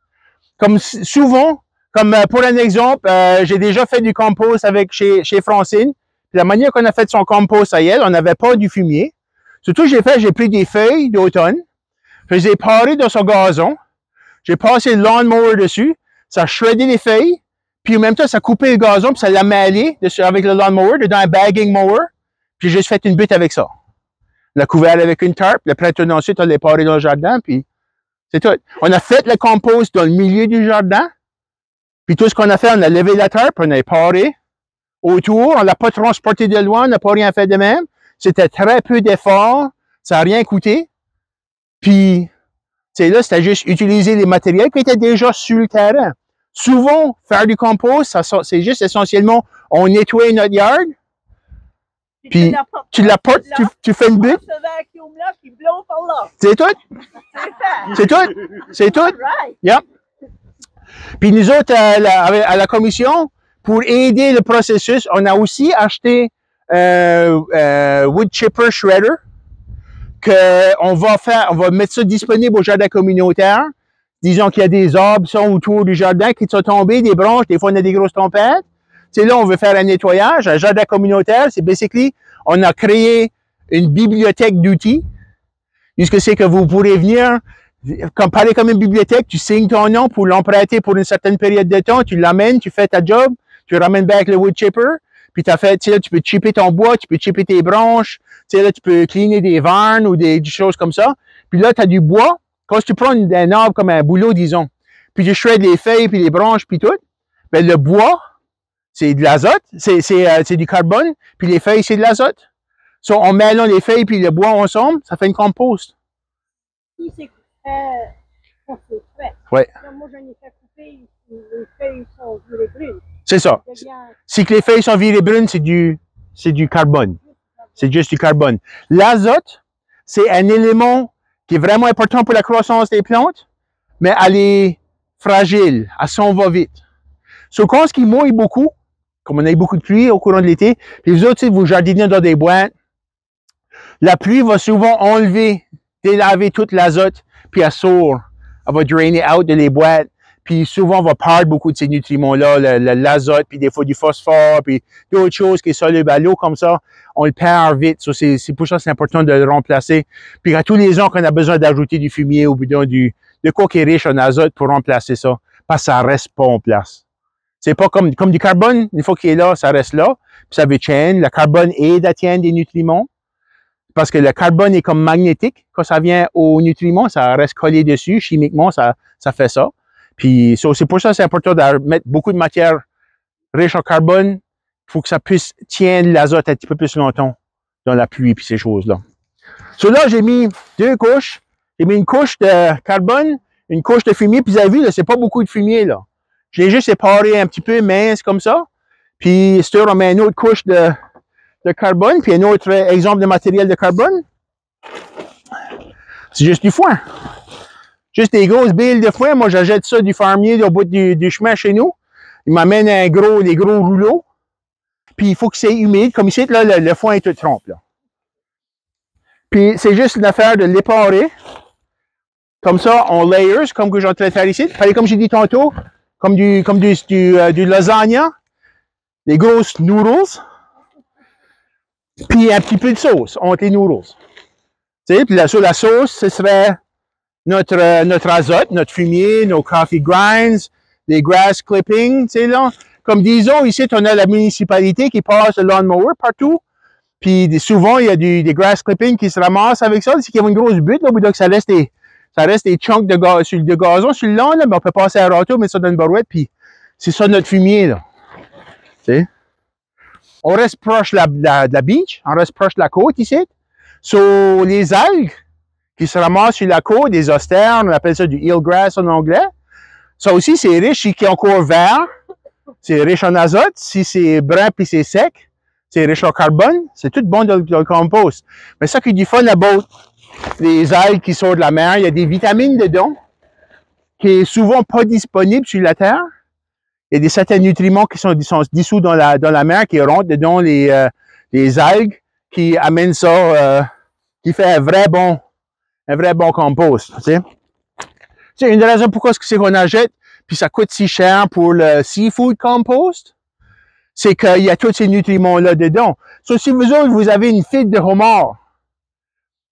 Comme souvent, comme pour un exemple, j'ai déjà fait du compost chez Francine. La manière qu'on a fait son compost à elle, on n'avait pas du fumier. Surtout, j'ai pris des feuilles d'automne, je les ai parées dans son gazon, j'ai passé le lawnmower dessus, ça a shreddé les feuilles, puis en même temps, ça a coupé le gazon, puis ça l'a mêlé avec le lawnmower, dedans un bagging mower, puis j'ai juste fait une butte avec ça. On l'a couvert avec une tarpe, le printemps ensuite, on l'a paré dans le jardin, puis c'est tout. On a fait le compost dans le milieu du jardin, puis tout ce qu'on a fait, on a levé la tarpe, on a paré, autour. On l'a pas transporté de loin, on n'a pas rien fait de même. C'était très peu d'efforts. Ça n'a rien coûté. Puis, c'est là, c'était juste utiliser les matériels qui étaient déjà sur le terrain. Souvent, faire du compost, c'est juste essentiellement, on nettoie notre yard, puis tu l'apportes, tu fais une butte. C'est tout. C'est tout. C'est tout. Yep. Puis nous autres, à la commission, pour aider le processus, on a aussi acheté Wood Chipper Shredder, on va mettre ça disponible au jardin communautaire. Disons qu'il y a des arbres sont autour du jardin qui sont tombés, des branches, des fois on a des grosses tempêtes. C'est là on veut faire un nettoyage. Un jardin communautaire, c'est basically, on a créé une bibliothèque d'outils. Ce que c'est que vous pourrez venir, parler comme une bibliothèque, tu signes ton nom pour l'emprunter pour une certaine période de temps, tu l'amènes, tu fais ta job, tu ramènes back le wood chipper, puis tu peux chipper ton bois, tu peux chipper tes branches, là, tu peux cleaner des vannes ou des choses comme ça. Puis là, tu as du bois. Quand tu prends un arbre comme un bouleau, disons, puis tu shredes les feuilles, puis les branches, puis tout, ben le bois, c'est de l'azote, c'est du carbone, puis les feuilles, c'est de l'azote. So, on mêle les feuilles puis le bois ensemble, ça fait une compost. Si c'est fait. Ouais. Moi, j'en ai fait couper, les feuilles sont virées brunes. C'est ça. Si les feuilles sont virées brunes, c'est du carbone. C'est juste du carbone. L'azote, c'est un élément qui est vraiment important pour la croissance des plantes, mais elle est fragile, elle s'en va vite. So, quand il mouille beaucoup, comme on a eu beaucoup de pluie au courant de l'été, puis vous autres, vous jardinez dans des boîtes, la pluie va souvent enlever, délaver toute l'azote, puis elle sort. Elle va drainer out de les boîtes, puis souvent on va perdre beaucoup de ces nutriments-là, l'azote, puis des fois du phosphore, puis d'autres choses qui sont solubles à l'eau comme ça, on le perd vite. So, c'est pour ça que c'est important de le remplacer. Puis à tous les ans qu'on a besoin d'ajouter du fumier ou bien de quoi qui est riche en azote pour remplacer ça, parce que ça reste pas en place. C'est pas comme du carbone, une fois qu'il est là, ça reste là, puis ça veut tenir. Le carbone aide à tenir des nutriments, parce que le carbone est comme magnétique. Quand ça vient aux nutriments, ça reste collé dessus. Chimiquement, ça fait ça. Puis c'est pour ça que c'est important de mettre beaucoup de matière riche en carbone. Il faut que ça puisse tenir l'azote un petit peu plus longtemps dans la pluie puis ces choses-là. So là, j'ai mis deux couches. J'ai mis une couche de carbone, une couche de fumier. Puis vous avez vu, là, c'est pas beaucoup de fumier, là. Je l'ai juste séparé un petit peu mince comme ça. Puis, on met une autre couche de carbone, puis un autre exemple de matériel de carbone. C'est juste du foin. Juste des grosses billes de foin. Moi, j'achète ça du fermier au bout du chemin chez nous. Il m'amène des gros rouleaux. Puis, il faut que c'est humide. Comme ici, là, le foin est tout trempe, là. Puis, c'est juste une affaire de l'éparer. Comme ça, en layers, comme que j'ai en train de faire ici. Pareil, comme j'ai dit tantôt, comme du lasagna. Des grosses noodles. Puis un petit peu de sauce entre les noodles. Tu sais, puis la sauce, ce serait notre azote, notre fumier, nos coffee grinds, des grass clippings, tu sais, là. Comme disons, ici, on a la municipalité qui passe le lawnmower partout. Puis souvent, il y a des grass clippings qui se ramassent avec ça. C'est qu'il y a une grosse butte, là, au bout de ça reste des chunks de gazon sur le long, là, mais on peut passer à râteau, mettre ça dans une barouette, puis c'est ça notre fumier, là. Tu sais? On reste proche de la beach, on reste proche de la côte ici. So, les algues qui se ramassent sur la côte, des austères, on appelle ça du eelgrass en anglais. Ça aussi, c'est riche, si c'est encore vert, c'est riche en azote. Si c'est brun puis c'est sec, c'est riche en carbone. C'est tout bon dans le compost. Mais ça qui est du fun about les algues qui sortent de la mer, il y a des vitamines dedans qui est souvent pas disponibles sur la terre. Il y a certains nutriments qui sont dissous dans la mer, qui rentrent dedans les algues, qui amènent ça, qui fait un vrai bon compost. C'est une des raisons pourquoi c'est qu'on achète, puis ça coûte si cher pour le seafood compost, c'est qu'il y a tous ces nutriments-là dedans. So, si vous autres, vous avez une figue de homard,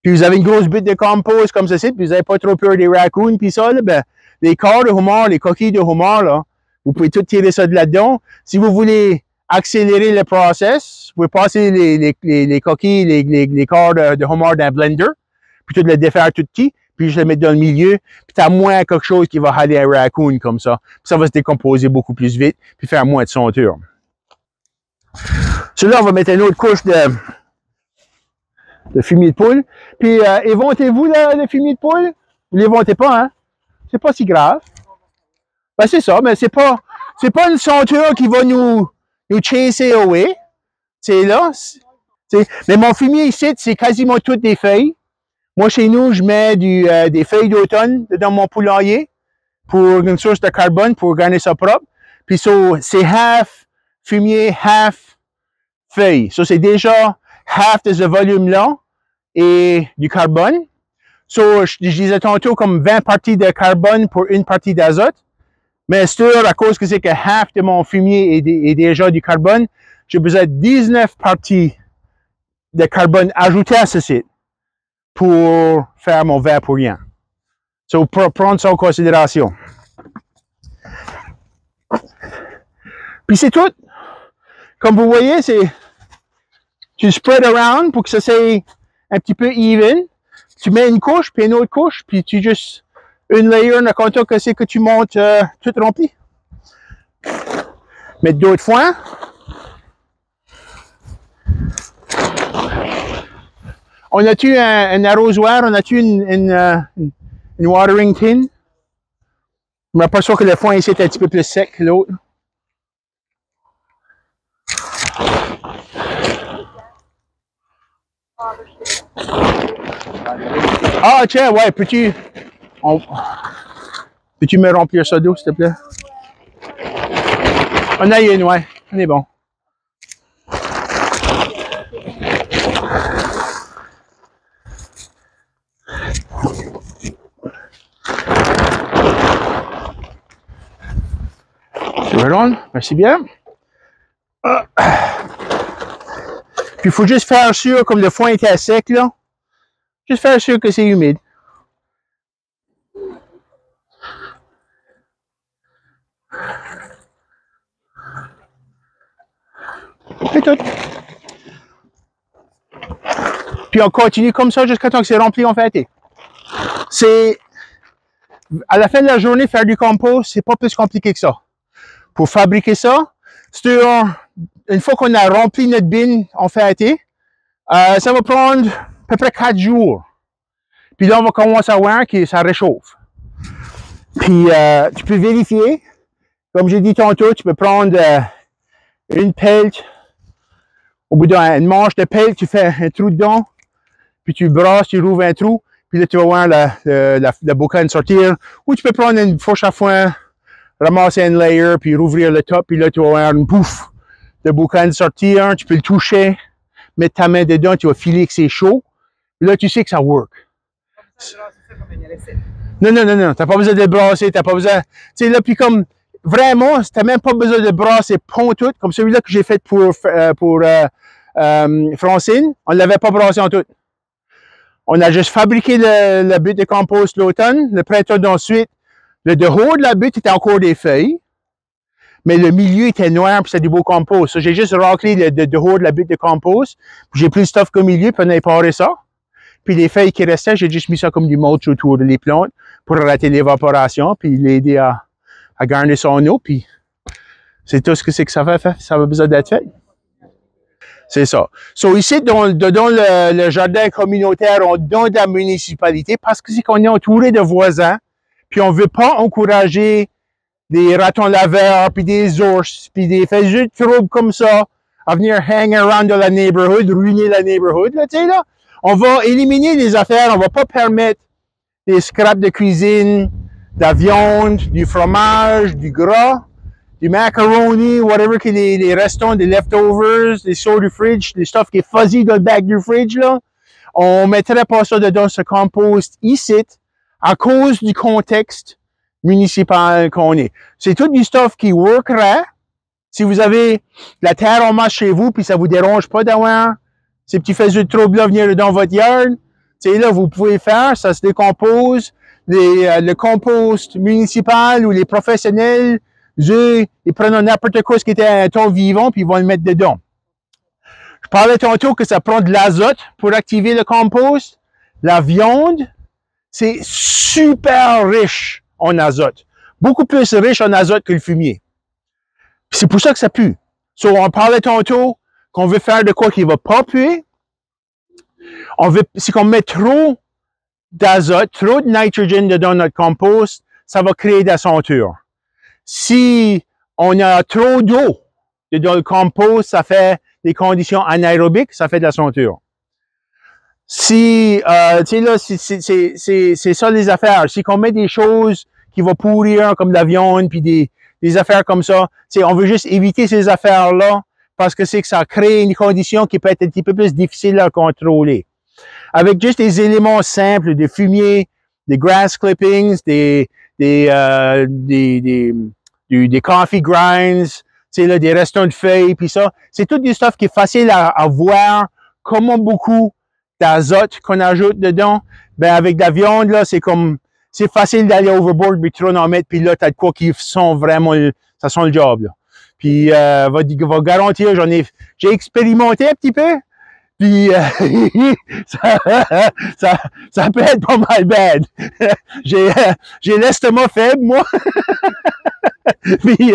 puis vous avez une grosse bite de compost comme ceci, puis vous n'avez pas trop peur des raccoons, puis ça, là, ben, les corps de homard, les coquilles de homard, là, vous pouvez tout tirer ça de là-dedans. Si vous voulez accélérer le process, vous pouvez passer les coquilles, les corps de homard dans un blender, puis tout le défaire tout petit, puis je le mettre dans le milieu, puis t'as moins quelque chose qui va aller à un raccoon comme ça. Puis ça va se décomposer beaucoup plus vite, puis faire moins de senteur. Celui-là, on va mettre une autre couche de fumier de poule. Puis, évontez-vous le fumier de poule? Vous l'évontez pas, hein? C'est pas si grave. Ben, c'est ça, mais c'est pas une ceinture qui va nous chasser away. C'est là. Mais mon fumier ici, c'est quasiment toutes des feuilles. Moi, chez nous, je mets des feuilles d'automne dans mon poulailler pour une source de carbone, pour garder ça propre. Puis, c'est half fumier, half feuille. Ça, c'est déjà half de ce volume-là et du carbone. Je disais tantôt comme 20 parties de carbone pour une partie d'azote. Mais sûr, à cause que c'est que half de mon fumier est déjà du carbone, j'ai besoin de 19 parties de carbone ajoutées à ce site pour faire mon verre pour rien. Pour prendre ça en considération. Puis c'est tout. Comme vous voyez, tu spread around pour que ça soit un petit peu even. Tu mets une couche, puis une autre couche, puis tu juste une layer, on a compté que c'est que tu montes tout rempli. Mettre d'autres foin. On a-tu un arrosoir? On a-tu une watering tin? Je me pas sûr que le foin ici est un petit peu plus sec que l'autre. Ah, tiens, ouais, peux-tu me remplir ça d'eau, s'il te plaît? On a une, ouais. On est bon. Merci bien. Puis il faut juste faire sûr, comme le foin était à sec, là, juste faire sûr que c'est humide. C'est tout. Puis on continue comme ça jusqu'à temps que c'est rempli, on fait arrêter. À la fin de la journée, faire du compost, c'est pas plus compliqué que ça. Pour fabriquer ça, une fois qu'on a rempli notre bin, on fait arrêter. Ça va prendre à peu près 4 jours. Puis là, on va commencer à voir que ça réchauffe. Puis tu peux vérifier. Comme j'ai dit tantôt, tu peux prendre une pelle. Au bout d'une manche de pelle, tu fais un trou dedans. Puis tu brasses, tu rouvres un trou. Puis là, tu vas voir la boucane sortir. Ou tu peux prendre une fourche à foin, ramasser une layer, puis rouvrir le top. Puis là, tu vas voir une pouf de boucane sortir. Tu peux le toucher, mettre ta main dedans, tu vas filer que c'est chaud. Puis là, tu sais que ça work. Non. T'as pas besoin de le brasser, t'as pas besoin. Tu sais, là, puis comme, vraiment, t'as même pas besoin de brasser tout, comme celui-là que j'ai fait pour Francine. On l'avait pas brassé en tout. On a juste fabriqué la butte de compost l'automne. Le printemps d'ensuite, le dehors de la butte était encore des feuilles. Mais le milieu était noir, puis c'était du beau compost. J'ai juste raclé le dehors de la butte de compost. J'ai pris le stuff au milieu, puis on a éparé ça. Puis les feuilles qui restaient, j'ai juste mis ça comme du mulch autour des plantes pour arrêter l'évaporation, puis l'aider à garder son eau. Puis c'est tout ce que c'est que ça va faire. Ça va besoin d'être fait. C'est ça. Ici, dans le jardin communautaire, on donne de la municipalité parce que c'est qu'on est entouré de voisins, puis on veut pas encourager des ratons laveurs, puis des ours, puis des faiseux de troubles comme ça à venir hang around dans la neighborhood, ruiner la neighborhood, là, tu sais, là. On va éliminer les affaires, on va pas permettre des scraps de cuisine, de la viande, du fromage, du gras, du macaroni, whatever que les restants, des leftovers, des sauts du fridge, des stuff qui est fuzzy dans le bac du fridge, là. On mettrait pas ça dedans ce compost ici à cause du contexte municipal qu'on est. C'est tout du stuff qui workerait si vous avez la terre en masse chez vous puis ça vous dérange pas d'avoir ces petits faisceaux de trouble-là venir dans votre yard. Tu sais, là, vous pouvez faire, ça se décompose. Le compost municipal ou les professionnels, ils prennent n'importe quoi ce qui était un ton vivant puis ils vont le mettre dedans. Je parlais tantôt que ça prend de l'azote pour activer le compost. La viande, c'est super riche en azote. Beaucoup plus riche en azote que le fumier. C'est pour ça que ça pue. So, on parlait tantôt qu'on veut faire de quoi qui va pas puer. Si on met trop d'azote, trop de nitrogen dans notre compost, ça va créer de la senteur. Si on a trop d'eau dans le compost, ça fait des conditions anaérobiques, ça fait de la senteur. Si, tu sais là, c'est ça les affaires. Si on met des choses qui vont pourrir, comme de la viande, puis des affaires comme ça, on veut juste éviter ces affaires-là, parce que c'est que ça crée une condition qui peut être un petit peu plus difficile à contrôler. Avec juste des éléments simples, des fumiers, des grass clippings, des coffee grinds, là, des restants de feuilles, puis ça, c'est tout du stuff qui est facile à voir comment beaucoup d'azote qu'on ajoute dedans. Ben, avec de la viande, là, c'est facile d'aller overboard, puis trop en mettre, puis là, t'as de quoi qui sent vraiment, ça sent le job, là. Puis, va garantir, j'ai expérimenté un petit peu, puis, ça peut être pas mal bad. J'ai l'estomac faible, moi. Puis,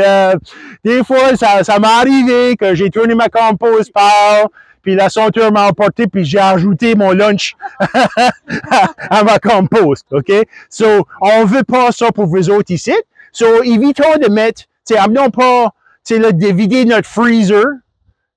des fois, ça m'est arrivé que j'ai tourné ma compost pile, puis la senteur m'a emporté, puis j'ai ajouté mon lunch à ma compost, OK? So, on veut pas ça pour vous autres ici. So, évitons de mettre, amenons pas, de vider notre freezer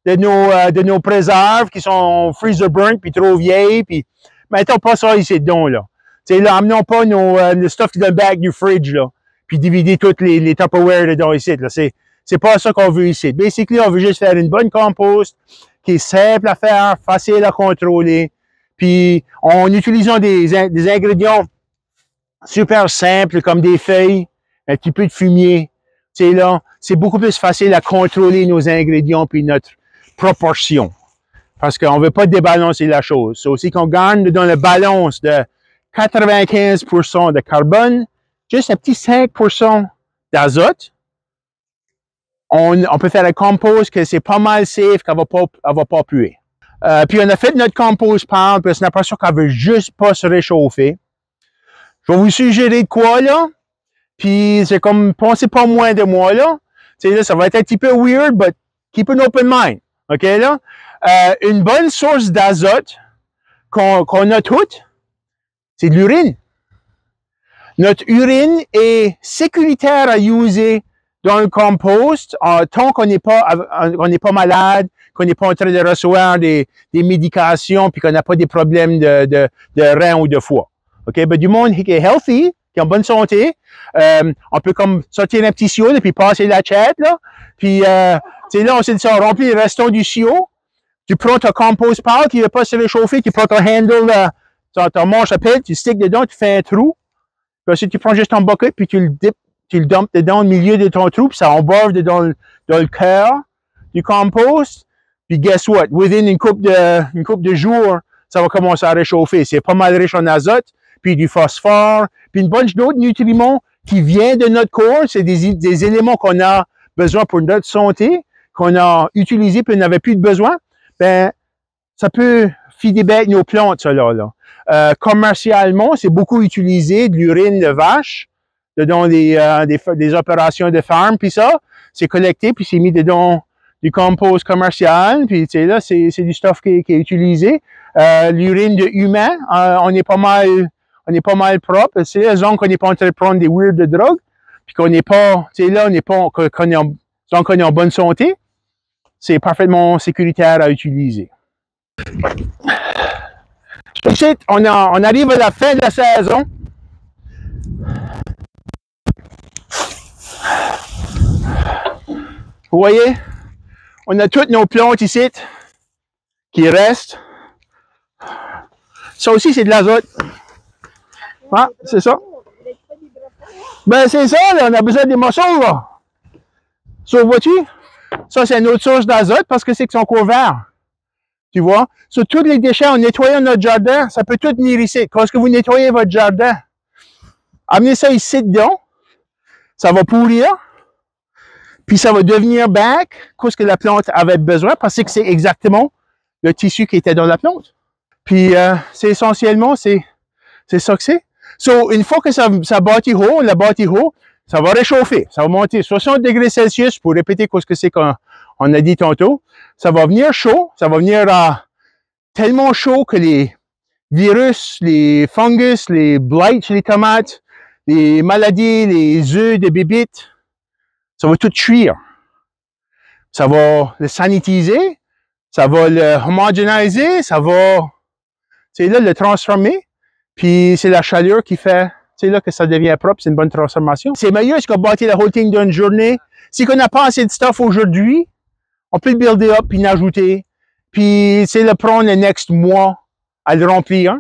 de nos préserves qui sont freezer burnt, puis trop vieilles, puis mettons pas ça ici dedans, là. Là, amenons pas le stuff dans le bac du fridge, là, puis divider toutes les Tupperware dedans ici, là. C'est pas ça qu'on veut ici. Basically, on veut juste faire une bonne compost qui est simple à faire, facile à contrôler, puis en utilisant des ingrédients super simples comme des feuilles, un petit peu de fumier. Là, c'est beaucoup plus facile à contrôler nos ingrédients puis notre proportion. Parce qu'on ne veut pas débalancer la chose. C'est aussi qu'on gagne dans la balance de 95% de carbone, juste un petit 5% d'azote. On peut faire un compost que c'est pas mal safe, qu'elle va pas puer. Puis on a fait notre compost pile, puis c'est l'impression qu'elle veut juste pas se réchauffer. Je vais vous suggérer de quoi, là? Puis c'est comme, pensez pas moins de moi, là. Là, ça va être un petit peu weird, but keep an open mind. OK, là? Une bonne source d'azote qu'on a toutes, c'est de l'urine. Notre urine est sécuritaire à utiliser dans le compost tant qu'on n'est pas malade, qu'on n'est pas en train de recevoir des médications, puis qu'on n'a pas des problèmes de rein ou de foie. OK? Ben, du monde qui est healthy, qui est en bonne santé, on peut comme sortir un petit siot et puis passer la chatte, là. Puis, là, on s'est dit ça, on remplit les restants du siot. Tu prends ton compost pile qui ne va pas se réchauffer, tu prends ton handle, ton manche à pelle, tu sticks dedans, tu fais un trou. Puis ensuite, tu prends juste ton bucket, puis tu le dumpes dedans au milieu de ton trou, puis ça emborde dans le cœur du compost. Puis guess what? Within une couple de jours, ça va commencer à réchauffer. C'est pas mal riche en azote, puis du phosphore, puis une bunch d'autres nutriments qui viennent de notre corps. C'est des éléments qu'on a besoin pour notre santé, qu'on a utilisés, puis on n'avait plus de besoin. Ben, ça peut feeder back nos plantes, ça là. Commercialement, c'est beaucoup utilisé, de l'urine de vache, dedans des opérations de ferme, puis ça, c'est collecté, puis c'est mis dedans du compost commercial, puis tu sais là, c'est du stuff qui est utilisé. L'urine de humain, on est pas mal propre, c'est la zone qu'on n'est pas en train de prendre des weird de drogue, puis qu'on n'est pas, tu sais là, qu'on est en bonne santé, c'est parfaitement sécuritaire à utiliser. Ici, on arrive à la fin de la saison. Vous voyez, on a toutes nos plantes ici qui restent. Ça aussi, c'est de l'azote. Ah, c'est ça. Ben, c'est ça, là, on a besoin des morceaux, là. Ça, vois-tu? Ça, c'est une autre source d'azote parce que c'est qu'ils sont couverts. Tu vois? Sur tous les déchets, en nettoyant notre jardin, ça peut tout venir ici. Quand vous nettoyez votre jardin, amenez ça ici dedans, ça va pourrir, puis ça va devenir back, qu'est-ce que la plante avait besoin, parce que c'est exactement le tissu qui était dans la plante. Puis, c'est essentiellement, c'est ça que c'est. So, une fois que ça bâtit haut, on la bâtit haut, ça va réchauffer, ça va monter 60 degrés Celsius pour répéter qu'est-ce que c'est qu'on on a dit tantôt, ça va venir chaud, ça va venir tellement chaud que les virus, les fungus, les blights chez les tomates, les maladies, les œufs de bébites, ça va tout cuire. Ça va le sanitiser, ça va le homogénéiser, ça va, c'est là, le transformer, puis c'est la chaleur qui fait, c'est là que ça devient propre, c'est une bonne transformation. C'est meilleur si on bâtit la whole thing d'une journée. Si on n'a pas assez de stuff aujourd'hui, on peut le builder up, puis l'ajouter, puis c'est le prendre le next mois à le remplir.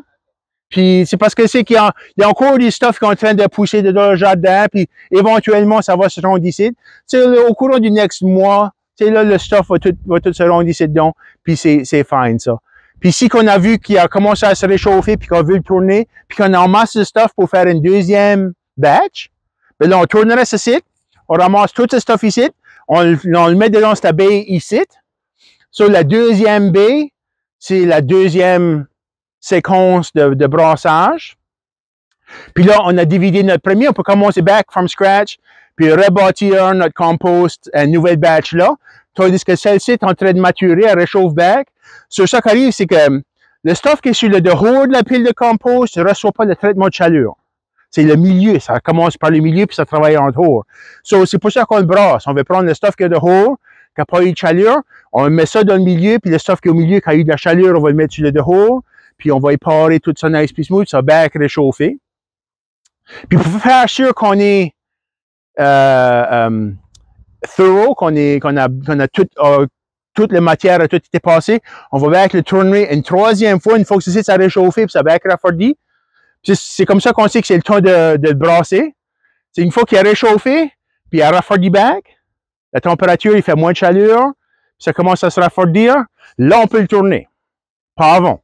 Puis c'est parce que c'est qu'il y a encore des stuff qui sont en train de pousser dans le jardin, puis éventuellement ça va se rendre ici. C'est au courant du next mois, c'est là le stuff va tout se rendre ici dedans, puis c'est fine ça. Puis si qu'on a vu qu'il a commencé à se réchauffer, puis qu'on veut le tourner, puis qu'on a en masse de stuff pour faire une deuxième batch, ben là on tournerait ce site, on ramasse tout ce stuff ici, on le met dedans cette baie ici. Sur la deuxième baie, c'est la deuxième séquence de brassage. Puis là, on a divisé notre premier. On peut commencer back from scratch, puis rebâtir notre compost, une nouvelle batch là. Tandis que celle-ci est en train de maturer, elle réchauffe back. Sur ça qui arrive, c'est que le stuff qui est sur le dehors de la pile de compost ne reçoit pas le traitement de chaleur. C'est le milieu. Ça commence par le milieu, puis ça travaille en dehors. So, c'est pour ça qu'on le brasse. On veut prendre le stuff qui est dehors, qui n'a pas eu de chaleur. On met ça dans le milieu, puis le stuff qui est au milieu, qui a eu de la chaleur, on va le mettre sur le dehors. Puis on va éparer tout ça nice puis smooth, ça va bien réchauffer. Puis pour faire sûr qu'on est thorough, qu'on a toute la matière a tout été passée, on va bien le tourner une troisième fois, une fois que ça a réchauffé, puis ça va bien refroidi. C'est comme ça qu'on sait que c'est le temps de le brasser. C'est une fois qu'il a réchauffé, puis il a refroidi back, la température, il fait moins de chaleur, puis ça commence à se refroidir, là on peut le tourner. Pas avant.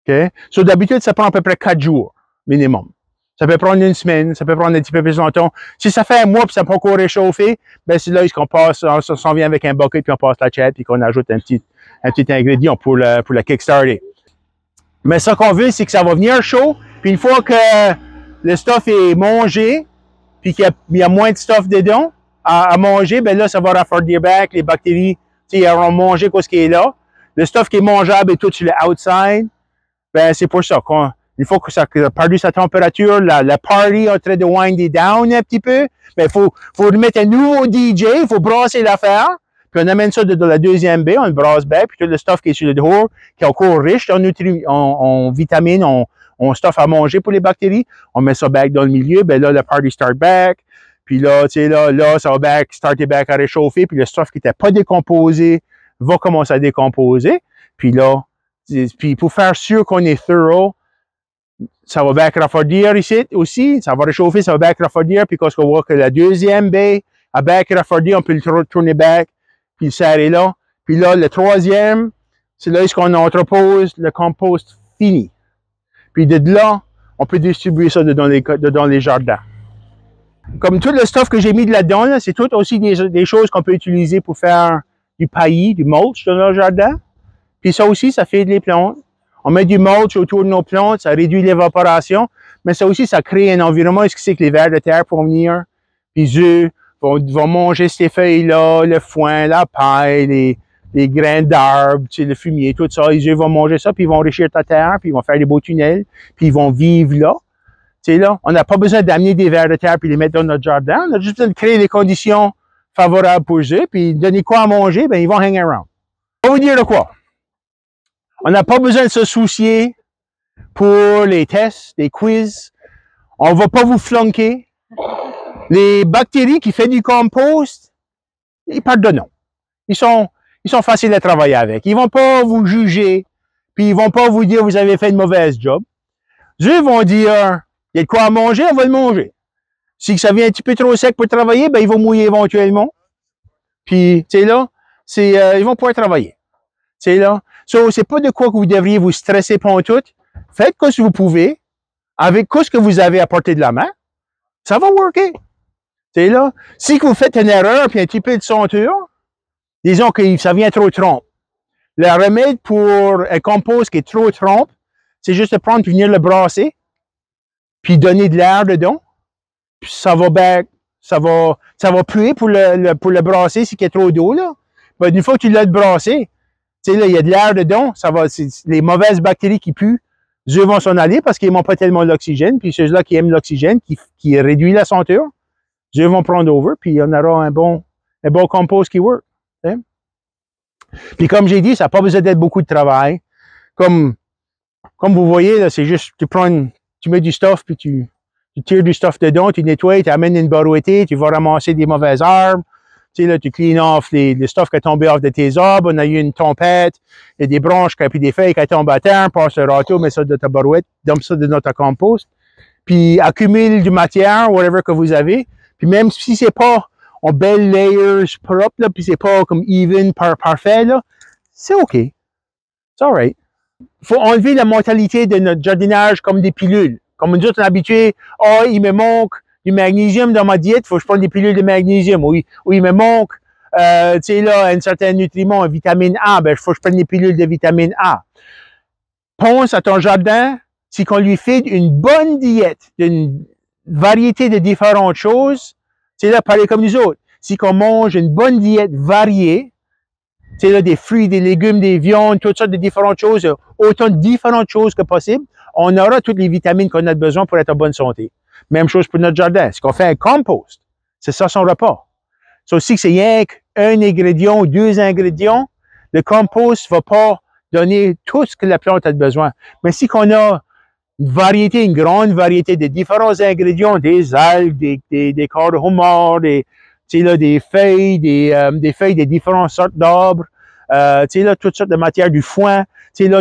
OK? So, d'habitude, ça prend à peu près 4 jours, minimum. Ça peut prendre une semaine, ça peut prendre un petit peu plus longtemps. Si ça fait un mois, puis ça n'a pas encore réchauffé, ben, c'est là qu'on passe, on s'en vient avec un bucket, puis on passe la chat, puis qu'on ajoute un petit ingrédient pour la kickstarter. Mais ce qu'on veut, c'est que ça va venir chaud, puis une fois que le stuff est mangé, puis qu'il y a moins de stuff dedans à manger, ben là, ça va refroidir back, les bactéries, ils auront mangé quoi ce qui est là. Le stuff qui est mangeable est tout sur le outside. Ben, c'est pour ça une fois que ça a perdu sa température, la party est en train de winder down un petit peu. Ben, faut mettre un nouveau DJ, il faut brasser l'affaire. Puis on amène ça dans la deuxième baie, on le brasse bien, puis tout le stuff qui est sur le dehors, qui est encore riche en vitamines, en stuff à manger pour les bactéries, on met ça back dans le milieu, ben là, le party start back. Puis là, tu sais, là, ça va starter back à réchauffer, puis le stuff qui n'était pas décomposé va commencer à décomposer. Puis là, puis pour faire sûr qu'on est thorough, ça va bien refroidir ici aussi, ça va réchauffer, ça va bien refroidir, puis quand on voit que la deuxième baie a bien refroidi, on peut le tourner back, puis le serrer là. Puis là, le troisième, c'est là où on entrepose le compost fini. Puis de là, on peut distribuer ça dans les jardins. Comme tout le stuff que j'ai mis là-dedans, là, c'est tout aussi des choses qu'on peut utiliser pour faire du paillis, du mulch dans le jardin. Puis ça aussi, ça fait des plantes. On met du mulch autour de nos plantes, ça réduit l'évaporation, mais ça aussi, ça crée un environnement où c'est que les vers de terre vont venir, puis eux vont manger ces feuilles-là, le foin, la paille, les grains d'arbres, tu sais, le fumier, tout ça. Eux vont manger ça, puis ils vont enrichir ta terre, puis ils vont faire des beaux tunnels, puis ils vont vivre là. Tu sais, là, on n'a pas besoin d'amener des vers de terre puis les mettre dans notre jardin. On a juste besoin de créer les conditions favorables pour eux, puis donner quoi à manger, ben ils vont hang around. On va vous dire de quoi? On n'a pas besoin de se soucier pour les tests, les quiz. On ne va pas vous flanquer. Les bactéries qui font du compost, ils pardonnent. Ils sont faciles à travailler avec. Ils vont pas vous juger, puis ils vont pas vous dire que vous avez fait une mauvaise job. Eux vont dire, il y a de quoi à manger, on va le manger. Si ça vient un petit peu trop sec pour travailler, ben ils vont mouiller éventuellement. Puis, tu sais là, ils vont pouvoir travailler. C'est là. So, c'est pas de quoi que vous devriez vous stresser pour tout. Faites ce que vous pouvez, avec ce que vous avez à portée de la main. Ça va worker. C'est là. Si vous faites une erreur puis un petit peu de senteur, disons que ça vient trop trompe. Le remède pour un compost qui est trop trompe, c'est juste de prendre puis venir le brasser, puis donner de l'air dedans. Puis ça va puer pour le brasser si il y a trop d'eau, là. une fois que tu l'as brassé, tu sais, là, il y a de l'air dedans, les mauvaises bactéries qui puent, eux vont s'en aller parce qu'ils n'aiment pas tellement l'oxygène, puis ceux-là qui aiment l'oxygène, qui réduit la senteur, eux vont prendre over, puis on aura un bon compost qui work. Hein? Puis comme j'ai dit, ça n'a pas besoin d'être beaucoup de travail. Comme vous voyez, là, c'est juste, tu mets du stuff, puis tu tires du stuff dedans, tu nettoies, tu amènes une barouette, tu vas ramasser des mauvaises herbes, tu sais, là, tu clean off le stuff qui est tombé off de tes arbres, on a eu une tempête, il y a des branches puis des feuilles qui tombent à terre, passe le râteau, mets ça dans ta barouette, dump ça dans ta compost, puis accumule du matière, whatever que vous avez, puis même si c'est pas en belles layers propres, là, puis c'est pas comme even, parfait, là, c'est OK. C'est alright. Il faut enlever la mentalité de notre jardinage comme des pilules. Comme nous autres, on est habitués, il me manque du magnésium dans ma diète, il faut que je prenne des pilules de magnésium. Oui, il me manque, tu sais, là, un certain nutriment, une vitamine A, il faut que je prenne des pilules de vitamine A. Pense à ton jardin, si qu'on lui fait une bonne diète, d'une variété de différentes choses, c'est là, pareil comme nous autres. Si qu'on mange une bonne diète variée, tu sais, là, des fruits, des légumes, des viandes, toutes sortes de différentes choses, autant de différentes choses que possible, on aura toutes les vitamines qu'on a besoin pour être en bonne santé. Même chose pour notre jardin. Ce qu'on fait un compost, c'est ça son repas. Ça aussi, c'est rien qu'un ingrédient ou 2 ingrédients, le compost ne va pas donner tout ce que la plante a besoin. Mais si qu'on a une grande variété de différents ingrédients, des algues, des corps de homard, des feuilles, des feuilles de différentes sortes d'arbres, toutes sortes de matières, du foin,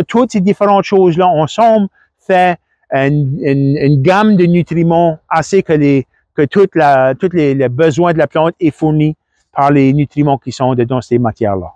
toutes ces différentes choses-là, ensemble, fait une gamme de nutriments assez que tous les besoins de la plante est fourni par les nutriments qui sont dans ces matières-là.